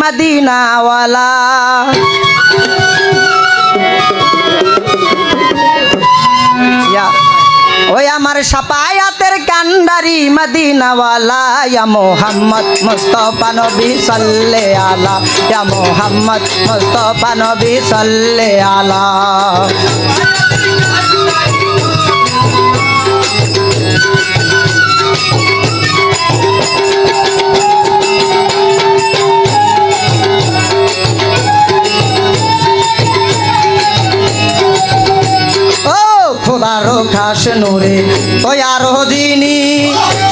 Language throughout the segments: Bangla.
মদিনাওয়ালা ওই আমার সাফায়াতের কান্ডারি মদিনাওয়ালা ইয়া মোহাম্মদ মুস্তাফা নবী সাল্লে আলা ইয়া মোহাম্মদ মুস্তাফা নবী সাল্লে আলা খোদারো খাস নূরে তৈয়ারো যিনি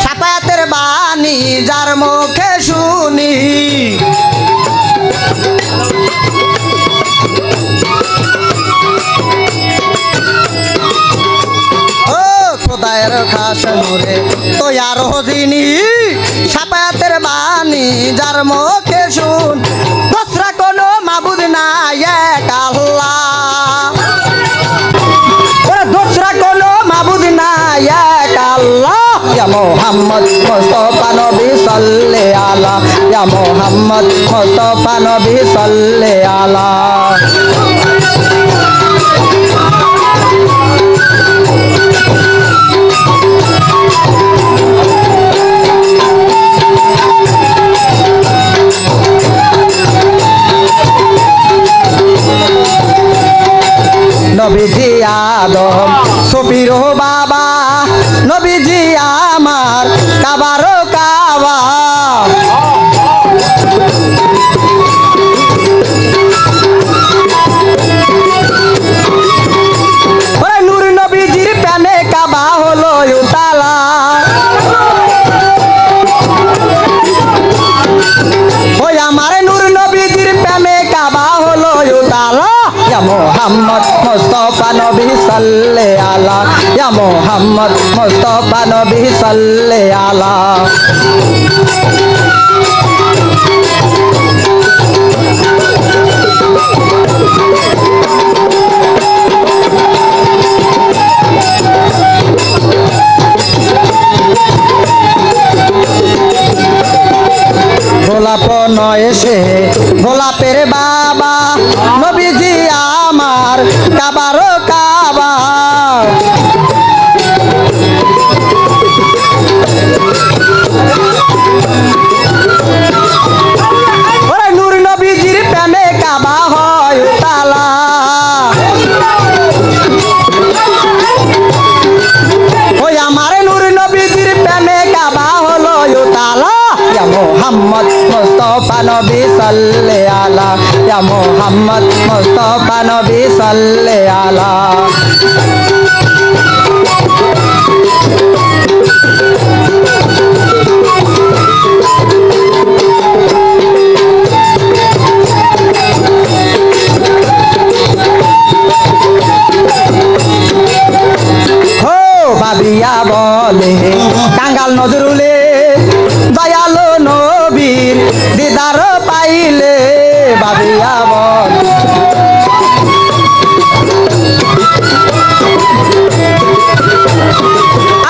সাফায়াতের বাণী যার মুখে শুনি ও খোদার খাস নূরে তৈয়ারো যিনি সাফায়াতের বাণী যার মুখে শুন দোসরা কোনো মাবুদ নাই এক আল্লাহ মোহাম্মদ মুস্তাফা নবী সাল্লে আলা ইয়া মোহাম্মদ মুস্তাফা নবী সাল্লে আলা নবীজি আদম সফির বাবা নবীজি আমার কাবারো কাবা নূর নবীজির প্যানে কাবা হলো উতালা ওই আমার নূর নবীজির প্যানে কাবা হলো উতালা ইয়া মোহাম্মদ মুস্তাফা নবী সাল্লে আলা ইয়া মোহাম্মদ মুস্তাফা নবী সাল্লে আলা গোলাপ নয় সে গোলাপের বাবা নবীজি আমার কাবারো কাবা ওরে নূর নবীজির প্রেমে কাবা হয় তালা ওই আমার নূর নবীজির প্রেমে কাবা হলো তালা ইয়া মোহাম্মদ মুস্তাফা নবী সাল্লে আলা ইয়া মোহাম্মদ মুস্তাফা নবী সাল্লে আলা ভাবিয়া বলে কাঙ্গাল নজরুলে দয়ালো নবীর দিদার পাইলে ভাবিয়া বলে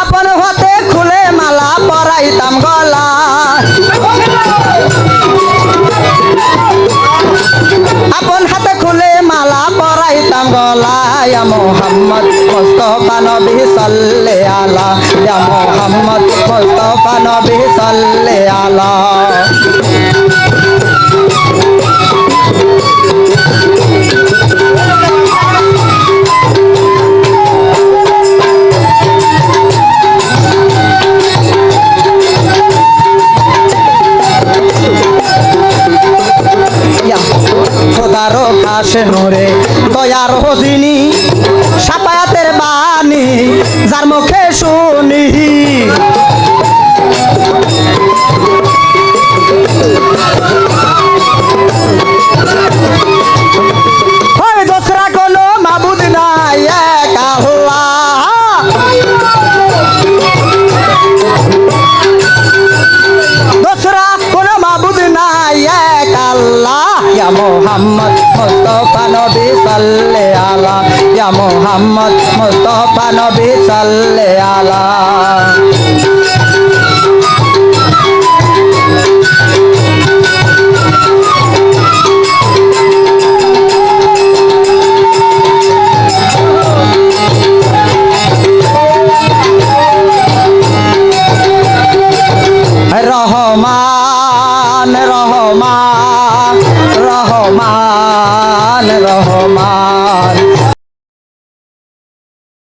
আপন হাতে খুলে মালা পরাইতাম গলা আপন হাতে খুলে মালা পরাইতাম গলা ইয়া মোহাম্মদ মুস্তাফা নবী সাল্লে আলা ইয়া মোহাম্মদ মুস্তাফা নবী সাল্লে আলা খোদারো খাস নূরে দয়ারো যিনি সাফায়াতের বাণী যার মুখে শুনি ওই দোসরা কোনো মাবুদ নাই এক আল্লাহ দোসরা কোনো মাবুদ নাই এক আল্লাহ ইয়া মোহাম্মদ মুস্তাফা নবী সাল্লে আলা ইয়া মোহাম্মদ মুস্তাফা নবী সাল্লে আলা রহমান রহমান রহমান